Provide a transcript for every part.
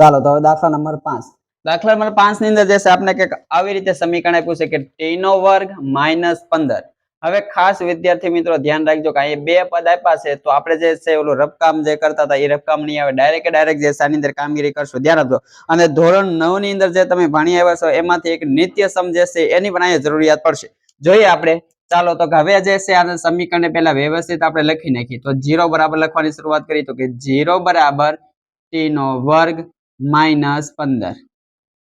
ચાલો તો હવે દાખલા નંબર 5. દાખલા નંબર 5 ની અંદર જે છે આપણે કંઈક આવી રીતે સમીકરણ આપ્યું છે કે t નો વર્ગ -15. હવે ખાસ વિદ્યાર્થી મિત્રો ધ્યાન રાખજો કે અહીં બે પદ આપ્યા છે તો આપણે જે છે ઓલું રફકામ જે કરતા હતા એ રફકામ નહીં આવે, ડાયરેક્ટ જે આની અંદર કામગીરી કરશું. ધ્યાન આપજો. અને ધોરણ 9 ની અંદર જે તમે ભણી આવ્યા છો એમાંથી એક નિત્ય સમ જે છે એની પણ અહીંયા જરૂરિયાત પડશે. જોઈએ આપણે. ચાલો તો હવે જે છે આ સમીકરણને પહેલા વ્યવસ્થિત આપણે લખી નાખીએ. તો 0 બરાબર લખવાની શરૂઆત કરી તો કે 0 બરાબર t નો વર્ગ -15.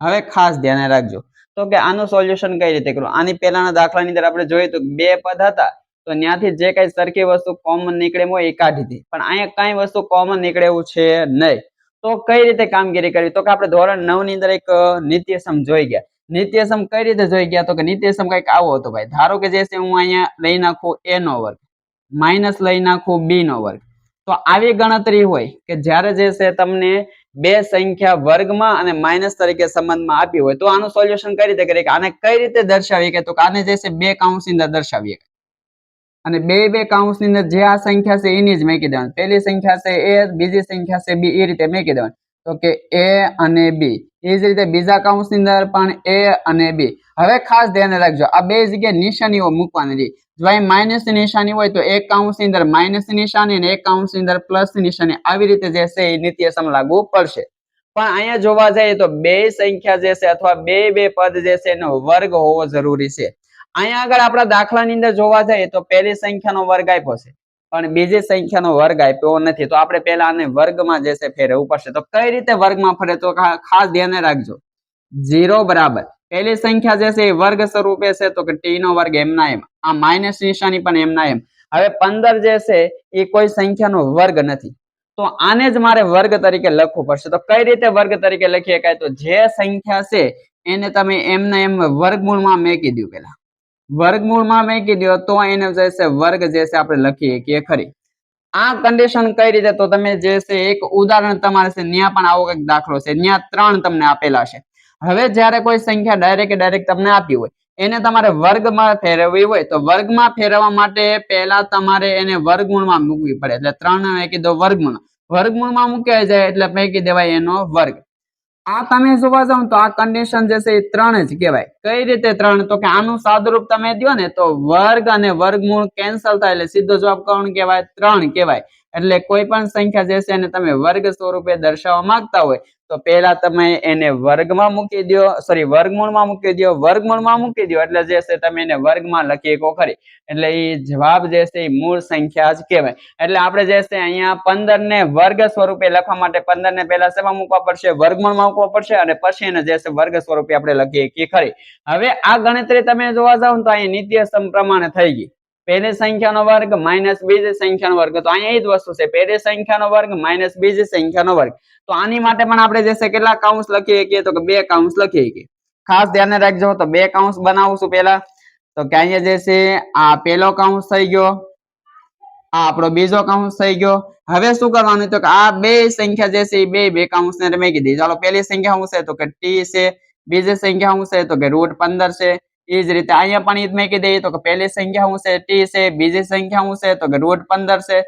હવે ખાસ ધ્યાન રાખજો તો કે આનું સોલ્યુશન કઈ રીતે કરવું. આની પહેલાના દાખલાની અંદર આપણે જોઈએ તો બે પદ હતા તો ત્યાંથી જે કઈ સરખી વસ્તુ કોમન નીકળે હોય એ કાઢી હતી, પણ અહીંયા કઈ વસ્તુ કોમન નીકળે એવું છે નહીં. તો કઈ રીતે કામગીરી કરવી તો કે આપણે ધોરણ 9 ની અંદર એક નિત્યસમ જોઈ ગયા. નિત્યસમ કઈ રીતે જોઈ ગયા તો કે નિત્યસમ કઈક આવો હતો ભાઈ. ધારો કે જે છે હું અહીંયા લઈ નાખું a નો વર્ગ માઇનસ લઈ નાખું b નો વર્ગ. તો આવી ગણતરી હોય કે જ્યારે જે છે તમને બે સંખ્યા વર્ગમાં અને માઇનસ તરીકે સંબંધમાં આપી હોય તો આનું સોલ્યુશન કઈ રીતે કરીએ, આને કઈ રીતે દર્શાવીએ કે તો આને જે છે બે કૌંસની અંદર દર્શાવીએ અને બે કૌંસની અંદર જે આ સંખ્યા છે એની જ મૂકી દેવાની. પહેલી સંખ્યા છે a, બીજી સંખ્યા છે b, એ રીતે મૂકી દેવાની. તો કે a અને b. એ જ રીતે બીજા કૌંસની અંદર પણ a અને b. હવે ખાસ ધ્યાન રાખજો આ બે જગ્યાએ નિશાનીઓ મૂકવાની રહી. જો અહીં માઇનસ ની નિશાની હોય તો એક કૌંસની અંદર માઇનસ ની નિશાની અને એક કૌંસની અંદર પ્લસ ની નિશાની, આવી રીતે જે છે એ નિત્યસમ લાગુ પડશે. પણ અહીંયા જોવા જઈએ તો બે સંખ્યા જે છે અથવા બે પદ જે છે એનો વર્ગ હોવો જરૂરી છે. અહીંયા આગળ આપણા દાખલાની અંદર જોવા જઈએ તો પહેલી સંખ્યાનો વર્ગ આપ્યો છે પણ બીજી સંખ્યાનો વર્ગ આપ્યો નથી. તો આપણે પહેલા આને વર્ગમાં જે છે ફેરવવું પડશે. તો કઈ રીતે વર્ગમાં ફરે તો ખાસ ધ્યાન રાખજો. 0 બરાબર પહેલી સંખ્યા જે છે એ વર્ગ સ્વરૂપે છે તો કે t નો વર્ગ એમના એમ, આ માઇનસ નિશાની પણ એમના એમ. હવે 15 જે છે એ કોઈ સંખ્યાનો વર્ગ નથી તો આને જ મારે વર્ગ તરીકે લખવું પડશે. તો કઈ રીતે વર્ગ તરીકે લખી શકાય તો જે સંખ્યા છે એને તમે એમના એમ વર્ગમૂળમાં મૂકી દો. પેલા વર્ગમૂળમાં મૂકી દો તો એને જે છે વર્ગ જે છે આપણે લખીએ કે ખરી. આ કન્ડિશન કઈ રીતે તો તમે જે છે એક ઉદાહરણ તમારે છે ત્યાં પણ આવો એક દાખલો છે, ત્યાં 3 તમને આપેલા છે. હવે જ્યારે કોઈ સંખ્યા ડાયરેક્ટ તમને આપી હોય એને તમારે વર્ગમાં ફેરવવી હોય તો વર્ગમાં ફેરવવા માટે પહેલા તમારે એને વર્ગમૂળમાં મૂકવી પડે. એટલે 3 મૂકી દો વર્ગમૂળ, વર્ગમૂળમાં મૂકાઈ જાય એટલે મૂકી દેવાય એનો વર્ગ. આ તમે જોવા જાવ તો આ કન્ડિશન જે છે એ 3 જ કહેવાય. કઈ રીતે 3 તો કે આનું સાદુરૂપ તમે દો ને તો વર્ગ અને વર્ગમૂળ કેન્સલ થાય એટલે સીધો જવાબ કોણ કહેવાય 3 કહેવાય. એટલે કોઈ પણ સંખ્યા જે છે એને તમે વર્ગ સ્વરૂપે દર્શાવવા માંગતા હોય તો પહેલા તમે એને વર્ગમાં મૂકી દો, વર્ગમૂળમાં મૂકી દો, વર્ગમૂળમાં મૂકી દો એટલે જે છે તમે એને વર્ગમાં લખી શકો ખરી. એટલે એ જવાબ જે છે એ મૂળ સંખ્યા જ કહેવાય. એટલે આપણે જે છે અહીંયા 15 ને વર્ગ સ્વરૂપે લખવા માટે 15 ને પહેલા શેમાં મૂકવા પડશે, વર્ગમૂળમાં મૂકવા પડશે અને પછી એને જે છે વર્ગ સ્વરૂપે આપણે લખીએ કે ખરી. હવે આ ગણતરી તમે જોવા જાવ તો અહીં નિત્યસમ પ્રમાણે થઈ ગઈ. પહેલી સંખ્યાનો વર્ગ માઇનસ બીજી સંખ્યાનો વર્ગ, તો અહીંયા એ જ વસ્તુ છે, પહેલી સંખ્યાનો વર્ગ માઇનસ બીજી સંખ્યાનો વર્ગ. તો આની માટે પણ આપણે જે છે કેટલા કૌંસ લખી શકીએ તો કે બે કૌંસ લખી શકીએ. ખાસ ધ્યાન રાખજો. તો બે કૌંસ બનાવશું પહેલા તો કે અહીંયા જે છે આ પહેલો કૌંસ થઈ ગયો, આ આપણો બીજો કૌંસ થઈ ગયો. હવે શું કરવાનું તો કે આ બે સંખ્યા જે છે એ બે કૌંસ ને મૂકી દીધી. ચાલો પહેલી સંખ્યા શું છે તો કે t છે, બીજી સંખ્યા શું છે તો કે √15 છે. એ જ રીતે અહીંયા પણ ઈ જ મૂકી દઈએ તો કે પહેલી સંખ્યા શું છે t છે, બીજી સંખ્યા શું છે તો કે √15 છે.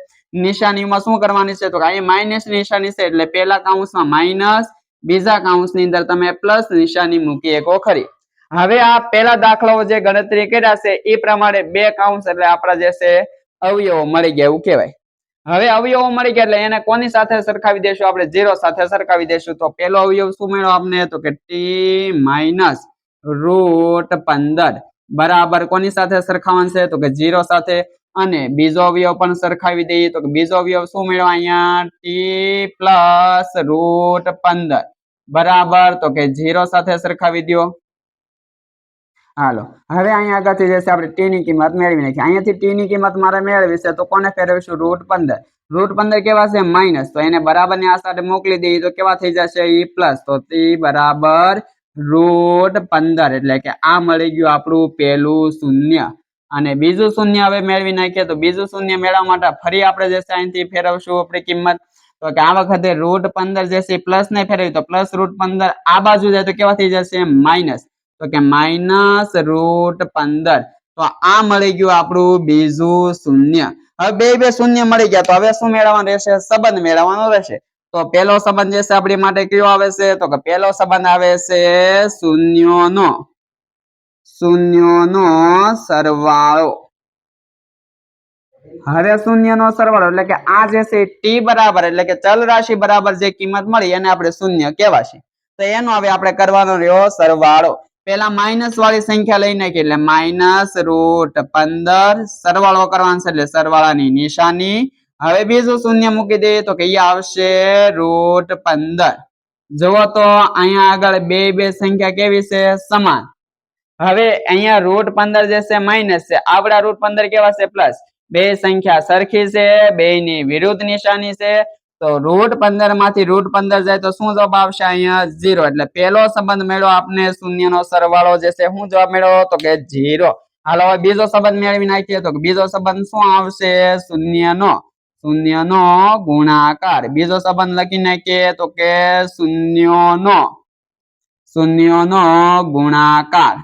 નિશાનીમાં શું કરવાની છે તો કે અહીંયા માઇનસ નિશાની છે એટલે પહેલા કૌંસમાં માઇનસ, બીજા કૌંસની અંદર તમે પ્લસ નિશાની મૂકી શકો ખરી. હવે આ પહેલા દાખલાઓ જે ગણતરી કર્યા છે એ પ્રમાણે બે કૌંસ એટલે આપણા જે છે અવયવો મળી ગયા એવું કહેવાય. હવે અવયવો મળી ગયા એટલે એને કોની સાથે સરખાવી દેશું, આપણે 0 સાથે સરખાવી દેશું. તો પહેલો અવયવ શું મળ્યો આપને તો કે t માઇનસ √15 બરાબર કોની સાથે સરખાવવાનું છે તો કે 0 સાથે. અને બીજો અવયવ પણ સરખાવી દઈએ તો કે બીજો અવયવ શું મળ્યો અહીંયા t પ્લસ √15 બરાબર તો કે 0 સાથે સરખાવી દો. હાલો હવે અહીંયા આગળથી જે છે આપણે t ની કિંમત મેળવી નાખીએ. અહીંયાથી t ની કિંમત મારે મેળવી છે તો કોને ફેરવીશું √15. √15 કેવા છે માઇનસ, તો એને બરાબર ની આ સાથે મોકલી દઈએ તો કેવા થઈ જશે એ પ્લસ. તો t બરાબર √15 એટલે કે આ મળી ગયું આપણું પહેલું શૂન્ય. અને બીજું શૂન્ય હવે મેળવી નાખીએ તો બીજું શૂન્ય મેળવવા માટે ફરી આપણે જે છે અહીંથી ફેરવશું આપણી કિંમત. તો કે આ વખતે √15 જે છે પ્લસ ને ફેરવી તો પ્લસ √15 આ બાજુ જાય તો કેવા થઈ જશે માઇનસ. તો કે માઇનસ √15. તો આ મળી ગયું આપણું બીજું શૂન્ય. હવે બે શૂન્ય મળી ગયા તો હવે શું મેળવવાનું રહેશે, સંબંધ મેળવવાનો રહેશે. તો પહેલો સંબંધ જે છે આપણી માટે કયો આવે છે તો કે પહેલો સંબંધ આવે છે શૂન્યનો સરવાળો. હવે શૂન્યનો સરવાળો એટલે કે આ જે છે ટી બરાબર એટલે કે ચલ રાશિ બરાબર જે કિંમત મળી એને આપણે શૂન્ય કહેવાશે. તો એનો હવે આપણે કરવાનો રહ્યો સરવાળો. પેલા માઇનસ વાળી સંખ્યા લઈ નાખી એટલે -√15 સરવાળો કરવાનો છે એટલે સરવાળાની નિશાની. હવે બીજું શૂન્ય મૂકી દઈએ તો કે આવશે √15. જુઓ તો અહીંયા આગળ બે સંખ્યા કેવી છે સમાન. હવે અહીંયા √15 જે છે માઇનસ છે, આપડા √15 કેવા છે પ્લસ. બે સંખ્યા સરખી છે, બેયની વિરુદ્ધ નિશાની છે. તો √15 માંથી √15 જાય તો શું જવાબ આવશે અહીંયા 0. એટલે પહેલો સંબંધ મળ્યો આપને શૂન્યનો સરવાળો જે છે શું જવાબ મળ્યો તો કે 0. હાલો હવે બીજો સંબંધ મેળવી નાખીએ તો બીજો સંબંધ શું આવશે શૂન્યનો ગુણાકાર. બીજો સંબંધ લખી નાખીએ તો કે શૂન્યનો ગુણાકાર.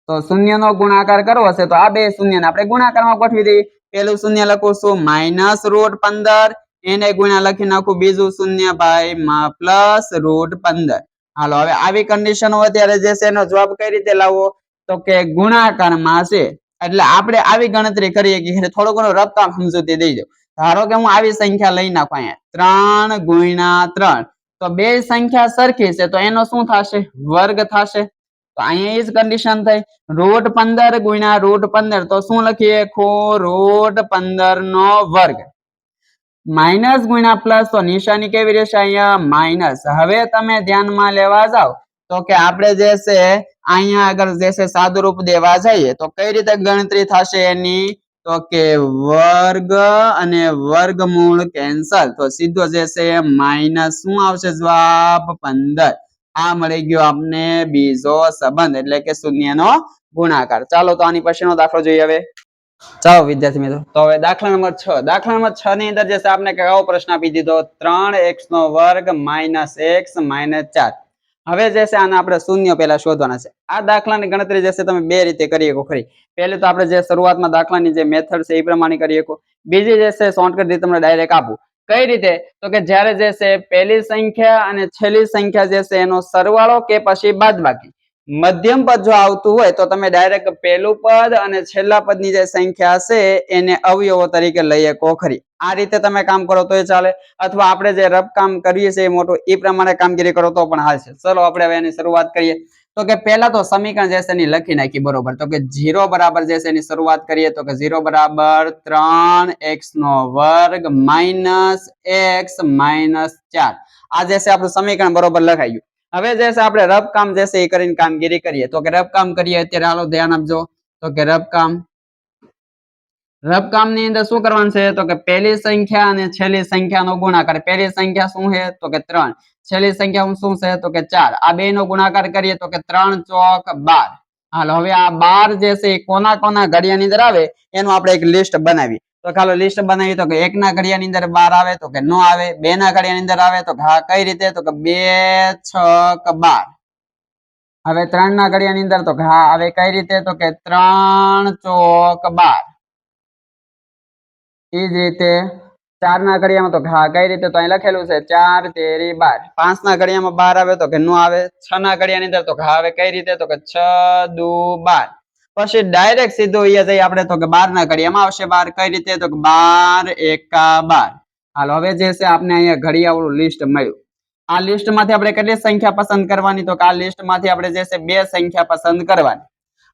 તો શૂન્યનો ગુણાકાર કરવો છે તો આ બે શૂન્યને આપણે ગુણાકારમાં ગોઠવી દઈએ. પેલું શૂન્ય લખું છું -√15 એને ગુણ્યા લખી નાખું બીજું શૂન્ય ભાઈ +√15. હાલો હવે આવી કન્ડિશન હોય ત્યારે જે છે એનો જવાબ કઈ રીતે લાવવો તો કે ગુણાકારમાં છે એટલે આપણે આવી ગણતરી કરીએ કે થોડો ઘણો રફ કામ સમજૂતી દઈ દો. ધારો કે હું આવી સંખ્યા લઈ નાખું અહીંયા 3 × 3 તો બે સંખ્યા સરખી છે તો એનો શું થશે વર્ગ થશે. તો અહીંયા એ જ કન્ડિશન થઈ √15 × √15 તો શું લખીએ √15 નો વર્ગ. માઇનસ ગુણ્યા પ્લસ તો નિશાની કેવી રહેશે અહીંયા માઇનસ. હવે તમે ધ્યાનમાં લેવા જાવ તો કે આપણે જે છે અહીંયા આગળ જે છે સાદુરૂપ દેવા જઈએ તો કઈ રીતે ગણતરી થશે એની તો કે વર્ગ અને વર્ગમૂળ કેન્સલ તો સીધો જે છે માઇનસ શું આવશે જવાબ 15. આ મળી ગયો આપને બીજો સંબંધ એટલે કે શૂન્યનો ગુણાકાર. ચાલો તો આની પછીનો દાખલો જોઈએ હવે. ચાલો વિદ્યાર્થી મિત્રો તો હવે દાખલા નંબર 6. દાખલા નંબર 6 ની અંદર જે છે આપણે કેવો પ્રશ્ન આપી દીધો 3x² - x - 4. હવે જે છે આને આપણે શૂન્ય પહેલા શોધવાના છે. આ દાખલાની ગણતરી જે છે તમે બે રીતે કરી શકો ખરી. પહેલી તો આપણે જે શરૂઆતમાં દાખલાની જે મેથડ છે એ પ્રમાણે કરી શકો. બીજી જે છે શોર્ટકટ રીતે તમને ડાયરેક્ટ આપું. કઈ રીતે તો કે જ્યારે જે છે પહેલી સંખ્યા અને છેલ્લી સંખ્યા જે છે એનો સરવાળો કે પછી બાદબાકી મધ્યમ પદ જો આવતું હોય તો તમે ડાયરેક્ટ પહેલું પદ અને છેલ્લા પદની જે સંખ્યા છે એને અવયવો તરીકે લઈ શકો ખરી. આ રીતે તમે કામ કરો તોય ચાલે અથવા આપણે જે રફ કામ કરીએ છીએ મોટું એ પ્રમાણે કામગીરી કરો તો પણ હાલશે. ચલો આપણે હવે એની શરૂઆત કરીએ. તો કે પહેલા તો સમીકરણ જે છે એની લખી નાખી બરોબર. તો કે 0 બરાબર જે છે એની શરૂઆત કરીએ તો કે 0 બરાબર 3x² - x - 4. આ જે છે આપણું સમીકરણ બરોબર લખાઈ ગયું. હવે જે છે આપણે રફ કામ જે છે એ કરીને કામગીરી કરીએ તો કે રફ કામ કરીએ અત્યારે હાલો ધ્યાન આપજો. તો કે રફ કામ ની અંદર શું કરવાનું છે તો કે પહેલી સંખ્યા અને છેલ્લી સંખ્યાનો ગુણાકાર. પહેલી સંખ્યા શું છે તો કે 3, છેલ્લી સંખ્યા શું છે તો કે 4. આ બે નો ગુણાકાર કરીએ તો કે 3 × 4 = 12. હાલો હવે આ 12 જે છે કોના કોના ઘડિયાની અંદર આવે એનું આપણે એક લિસ્ટ બનાવી. તો ચાલો લિસ્ટ બનાવી તો કે 1 ના ઘડિયાની અંદર 12 આવે તો કે નો આવે. 2 ના ઘડિયાની અંદર આવે તો કે હા કઈ રીતે તો કે 2 × 6 = 12. હવે 3 ના ઘડિયાની અંદર તો કે હા આવે કઈ રીતે તો કે 3 × 4 = 12. એ જ રીતે 4 ના ઘડિયામાં તો કે હા કઈ રીતે તો અહીં લખેલું છે 4 × 13 = 12. 5 ના ઘડિયામાં 12 આવે તો કે નો આવે. 6 ના ઘડિયાની અંદર તો કે હા આવે કઈ રીતે તો કે 6 × 2 = 12. પછી ડાયરેક્ટ સીધો અહીંયા જઈ આપણે તો કે 12 ના ઘડિયામાં આવશે 12 કઈ રીતે તો કે 12 × 1 = 12. હાલો હવે જે છે આપણે અહીંયા ઘડિયાળનું લિસ્ટ મળ્યું. આ લિસ્ટ માંથી આપણે કેટલી સંખ્યા પસંદ કરવાની તો કે આ લિસ્ટ માંથી આપણે જે છે બે સંખ્યા પસંદ કરવાની.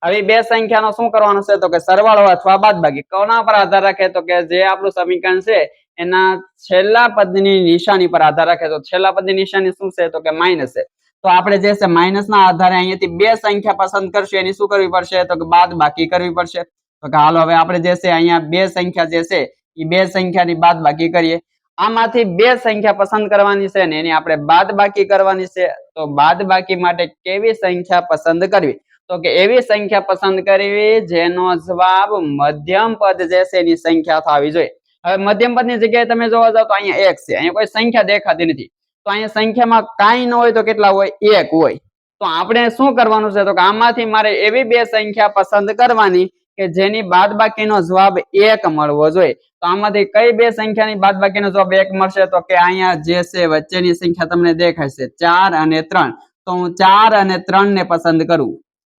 હવે બે સંખ્યાનો શું કરવાનું છે તો કે સરવાળો અથવા બાદબાકી. કોના પર આધાર રાખે તો કે જે આપણું સમીકરણ છે એના છેલ્લા પદની નિશાની પર આધાર રાખે. તો છેલ્લા પદની નિશાની શું છે તો કે માઇનસ છે. તો આપણે જે છે માઇનસ ના આધારે અહીંયાથી બે સંખ્યા પસંદ કરશું એની શું કરવી પડશે તો કે બાદબાકી કરવી પડશે. તો કે હાલો હવે આપણે જે છે અહીંયા બે સંખ્યા જે છે એ બે સંખ્યાની બાદબાકી કરીએ. આમાંથી બે સંખ્યા પસંદ કરવાની છે ને એની આપણે બાદબાકી કરવાની છે. તો બાદબાકી માટે કેવી સંખ્યા પસંદ કરવી તો કે એવી સંખ્યા પસંદ કરવી જેનો જવાબ મધ્યમ પદ જે છે એની સંખ્યા થવી જોઈએ. હવે મધ્યમ પદની જગ્યાએ તમે જોવા જાવ તો અહીંયા 1 છે, અહીંયા કોઈ સંખ્યા દેખાતી નથી. તો અહીંયા સંખ્યામાં કાંઈ ન હોય તો કેટલા હોય 1 હોય. તો આપણે શું કરવાનું છે તો કે આમાંથી મારે એવી બે સંખ્યા પસંદ કરવાની કે જેની બાદબાકીનો જવાબ 1 મળવો જોઈએ. તો આમાંથી કઈ બે સંખ્યાની બાદબાકીનો જવાબ 1 મળશે? તો કે અહીંયા જે છે વચ્ચેની સંખ્યા તમને દેખાય છે 4 અને 3. તો હું 4 અને 3 ને પસંદ કરું.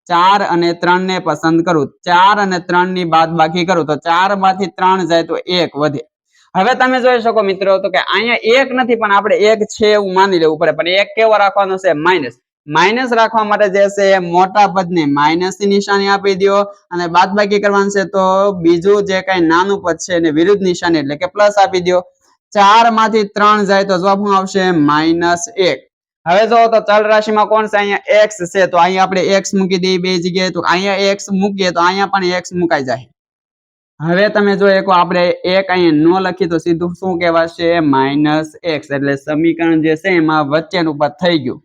4 અને 3 ને પસંદ કરું. 4 અને 3 ની બાદબાકી કરું તો 4 માંથી 3 જાય તો 1 વધે. હવે તમે જોઈ શકો મિત્રો તો કે અહીંયા 1 નથી પણ આપણે 1 છે એવું માની લેવું પડે. પણ 1 કેવો રાખવાનો છે? માઇનસ. માઇનસ રાખવા માટે જે છે મોટા પદને માઇનસ ની નિશાની આપી દો અને બાદબાકી કરવાનું છે તો બીજું જે કઈ નાનું પદ છે એને વિરુદ્ધ નિશાની એટલે કે પ્લસ આપી દો. 4 માંથી 3 જાય તો જવાબ શું આવશે? -1. હવે જો તો ચલ રાશિમાં કોણ છે? અહીંયા x છે તો અહીંયા આપણે x મૂકી દઈએ બે જગ્યાએ. તો અહીંયા x મૂકીએ તો અહીંયા પણ x મુકાઈ જાય. હવે તમે જો એક આપણે એક અહીંયા ન લખી તો સીધું શું કહેવાશે? -x. એટલે સમીકરણ જે છે એમાં વચ્ચેનું પદ થઈ ગયું.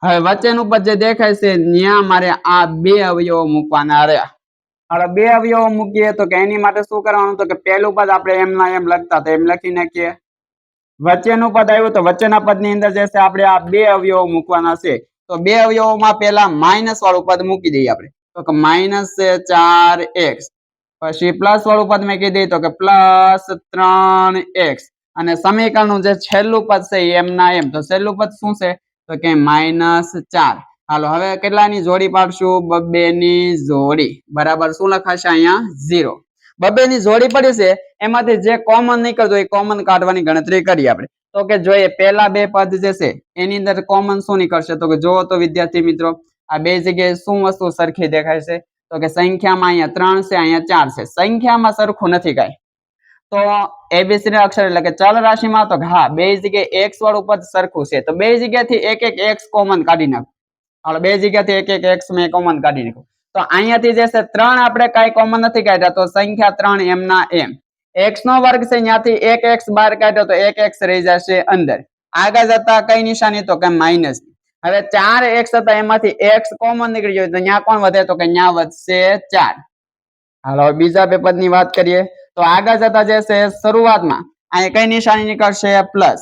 હવે વચ્ચેનું પદ જે દેખાય છે ત્યાં મારે આ બે અવયવો મૂકવાના રહ્યા. હવે બે અવયવો મૂકીએ તો કે એની માટે શું કરવાનું? તો કે પહેલું પદ આપણે એમના એમ લખતા તો એમ લખી નાખીએ. વચ્ચેનું પદ આવ્યું તો વચ્ચેના પદની અંદર જે છે આપણે આ બે અવયવો મૂકવાના છે. તો બે અવયવોમાં પહેલા માઇનસ વાળું પદ મૂકી દઈએ આપણે. તો કે માઇનસ છે 4x. પછી પ્લસ વાળું પદ મેં કીધી તો કે પ્લસ 3x. અને સમીકરણનું જે છેલ્લું પદ છે એમના એમ. તો છેલ્લું પદ શું છે? તો કે -4. હાલો હવે કેટલાની જોડી પાડશું? બબ્બેની જોડી. બરાબર શું લખાશે અહીંયા? 0. બબ્બેની જોડી પડી છે એમાંથી જે કોમન નીકળતો એ કોમન કાઢવાની ગણતરી કરીએ આપણે. તો કે જોઈએ પહેલા બે પદ જે છે એની અંદર કોમન શું નીકળશે? તો કે જોવો તો વિદ્યાર્થી મિત્રો આ બે જગ્યાએ શું વસ્તુ સરખી દેખાય છે? તો કે સંખ્યામાં અહીંયા 3 છે, અહીંયા 4 છે. સંખ્યામાં સરખું નથી કાંઈ. તો એબીસી અક્ષર એટલે કે ચલ રાશિમાં તો હા બે જગ્યાએ x વાળું પદ સરખું છે. તો બે જગ્યાથી એક એક x કોમન કાઢી નાખો. હાલો બે જગ્યાથી એક એક x મેં કોમન કાઢી નાખો. તો અહીંયાથી જે છે 3 આપણે કાંઈ કોમન નથી કાઢ્યા તો સંખ્યા 3 એમના એમ. x નો વર્ગ છે ત્યાંથી એક x બહાર કાઢ્યો તો એક x રહી જશે અંદર. આગળ જતા કઈ નિશાની? તો કે માઇનસ. હવે 4x હતા એમાંથી x કોમન નીકળી ગયો તો ત્યાં કોણ વધે? તો કે ત્યાં વધશે 4. હાલો બીજા બે પદની વાત કરીએ તો આગળ જતા જે છે શરૂઆતમાં અહીંયા કઈ નિશાની નીકળશે? પ્લસ.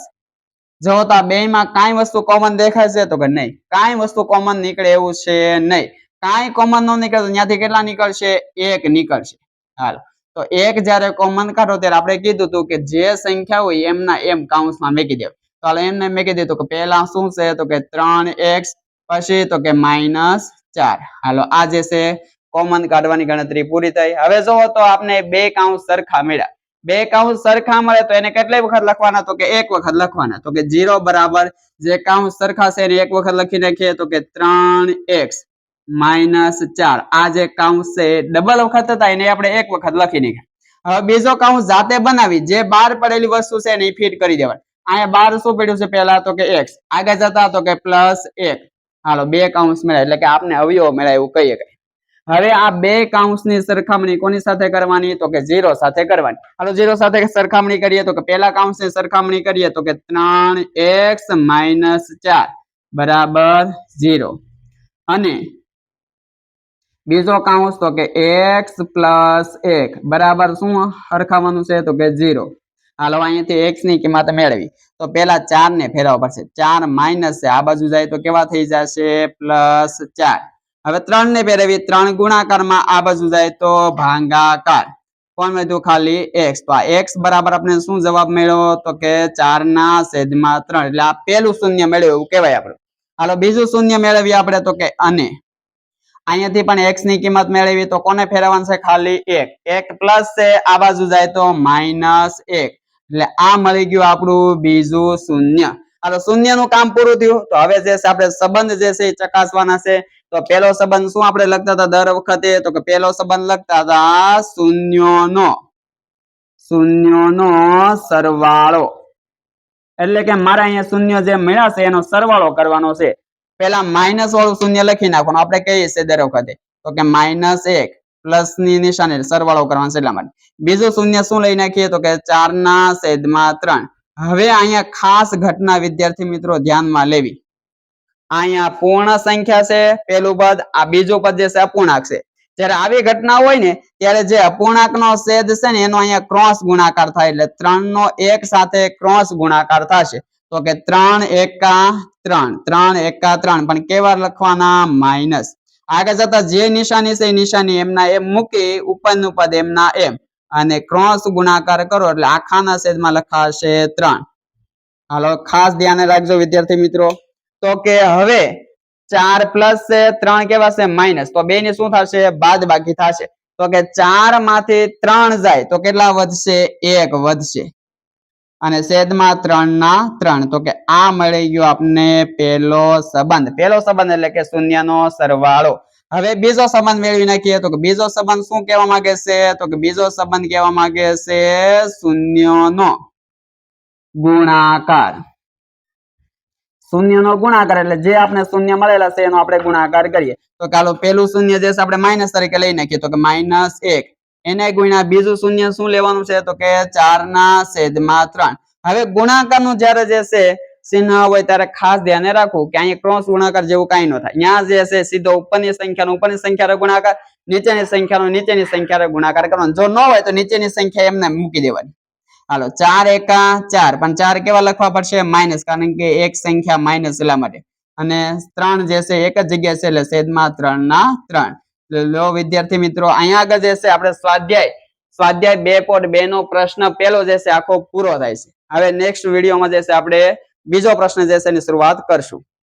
જો તો બે માં કાંઈ વસ્તુ કોમન દેખાય છે? તો કે નહીં. કાંઈ વસ્તુ કોમન નીકળે એવું છે નહીં. કાંઈ કોમન ન નીકળે તો ત્યાંથી કેટલા નીકળશે? 1 નીકળશે. હાલો તો 1 જયારે કોમન કાઢો ત્યારે આપણે કીધું હતું કે જે સંખ્યા હોય એમના એમ કૌંસમાં મૂકી દેવું. તો હાલો એમને મૂકી દીધું કે પહેલા શું છે? તો કે 3x પછી તો કે -4. હાલો આ જે છે કોમન કાઢવાની ગણતરી પૂરી થઈ. હવે જોવો તો આપણે બે કૌંસ સરખા મળ્યા. બે કૌંસ સરખા મળે તો એને કેટલી વખત લખવાના? તો કે એક વખત લખવાના. તો કે 0 બરાબર જે કૌંસ સરખા છે એને એક વખત લખી નાખીએ તો કે 3x -4. આ જે કૌંસ છે ડબલ વખત હતા એને આપણે એક વખત લખી નાખ્યા. હવે બીજો કૌંસ જાતે બનાવી જે બહાર પડેલી વસ્તુ છે એને ફિટ કરી દેવાની. અહીંયા બહાર શું પડ્યું છે? પહેલા તો કે x, આગળ જતા તો કે +1. હાલો બે કૌંસ મળ્યા એટલે કે આપણે અવયવો મળ્યા એવું કહીએ. હવે આ બે કૌંસની સરખામણી કોની સાથે કરવાની? તો કે 0 સાથે કરવાની. હાલો 0 સાથે સરખામણી કરીએ તો કે પહેલા કૌંસની સરખામણી કરીએ તો કે 3x -4 બરાબર 0. અને બીજો કૌંસ તો કે x +1 બરાબર શું સરખાવવાનું છે? તો કે 0. હાલો અહીંયાથી x ની કિંમત મેળવી તો પેલા 4 ને ફેરવવા પડશે. 4 માઇનસ છે આ બાજુ જાય તો કેવા થઈ જશે? +4. હવે 3 ને ફેરવી 3 ગુણાકારમાં આ બાજુ જાય તો ભાગાકાર. કોણ વધ્યું? ખાલી x. તો આ x બરાબર આપણે શું જવાબ મળ્યો? તો કે 4/3. એટલે આ પેલું શૂન્ય મળ્યું એવું કહેવાય આપણે. હાલો બીજું શૂન્ય મેળવીએ આપણે તો કે અને અહીંયાથી પણ x ની કિંમત મેળવી તો કોને ફેરવવાનું છે? ખાલી 1. 1 પ્લસ છે આ બાજુ જાય તો -1. એટલે આ મળી ગયું આપણું બીજું શૂન્ય. હાલો શૂન્ય નું કામ પૂરું થયું. તો હવે જે છે આપણે સંબંધ જે છે એ ચકાસવાના છે. તો પેલો સંબંધ શું આપણે લખતા હતા દર વખતે? તો કે પેલો સંબંધ લખતા હતા શૂન્યોનો સરવાળો. એટલે કે મારા અહીંયા શૂન્ય જે મળ્યા છે એનો સરવાળો કરવાનો છે. પેલા માઇનસ વાળું શૂન્ય લખી નાખવાનું. આપણે કહીએ છીએ દર વખતે તો કે -1 પ્લસ ની નિશાની સરવાળો કરવાનો છે એટલા માટે. બીજું શૂન્ય શું લઈ નાખીએ? તો કે 4/3. હવે અહીંયા ખાસ ઘટના વિદ્યાર્થી મિત્રો ધ્યાનમાં લેવી. અહીંયા પૂર્ણ સંખ્યા છે પેલું પદ, આ બીજું પદ જે છે અપૂર્ણાંક છે. જ્યારે આવી ઘટના હોય ને ત્યારે જે અપૂર્ણાંકનો છેદ છે ને એનો અહીંયા ક્રોસ ગુણાકાર થાય એટલે 3 નો 1 સાથે ક્રોસ ગુણાકાર થશે. તો કે 3 × 3 3 × 3 પણ કેવા લખવાના? માઇનસ. આગળ જતા જે નિશાની છે એ નિશાની એમના એમ મૂકી ઉપરનું પદ એમના એમ અને ક્રોસ ગુણાકાર કરો એટલે આખાના છેદમાં લખાશે 3. હાલો ખાસ ધ્યાન રાખજો વિદ્યાર્થી મિત્રો. તો કે હવે 4 પ્લસ છે 3 કેવા છે માઇનસ, તો બે ની શું થશે બાદ બાકી થશે. તો કે 4 માંથી 3 જાય તો કેટલા વધશે 1 વધશે અને છેદમાં 3 ના 3. તો કે આ મળી ગયો આપને પહેલો સંબંધ. પહેલો સંબંધ એટલે કે શૂન્યનો સરવાળો. હવે બીજો સંબંધ મેળવી નાખીએ. તો કે બીજો સંબંધ શું કહેવા માંગે છે? તો કે બીજો સંબંધ કહેવા માંગે છે શૂન્યનો ગુણાકાર. શૂન્યનો ગુણાકાર એટલે જે આપણે શૂન્ય મળેલા છે એનો આપણે ગુણાકાર કરીએ. તો ચાલો પેલું શૂન્ય જે છે આપણે માઇનસ તરીકે લઈ નાખીએ. તો કે -1 એને ગુણ્યા બીજું શૂન્ય શું લેવાનું છે? તો કે 4 ના છેદમાં 3. હવે ગુણાકારનું જ્યારે જે છે ચિહ્ન હોય ત્યારે ખાસ ધ્યાન રાખવું કે અહીંયા ક્રોસ ગુણાકાર જેવું કાંઈ ન થાય. અહીંયા જે છે સીધો ઉપરની સંખ્યાનો ઉપરની સંખ્યાનો ગુણાકાર, નીચેની સંખ્યાનો નીચેની સંખ્યાનો ગુણાકાર કરવાનો. જો ન હોય તો નીચેની સંખ્યા એમને મૂકી દેવાની. હાલો 4 એકા 4, પણ 4 કેવા લખવા પડશે માઇનસ, કારણ કે એક સંખ્યા માઇનસ એટલા માટે. અને 3 જે છે એક જ જગ્યાએ છે એટલે છેદમાં 3 ના 3. લો વિદ્યાર્થી મિત્રો અહીંયા આગળ જે છે આપણે સ્વાધ્યાય 2.2 નો પ્રશ્ન પહેલો જે છે આખો પૂરો થાય છે. હવે નેક્સ્ટ વિડીયોમાં જે છે આપણે બીજો પ્રશ્ન જે છે એની શરૂઆત કરશું.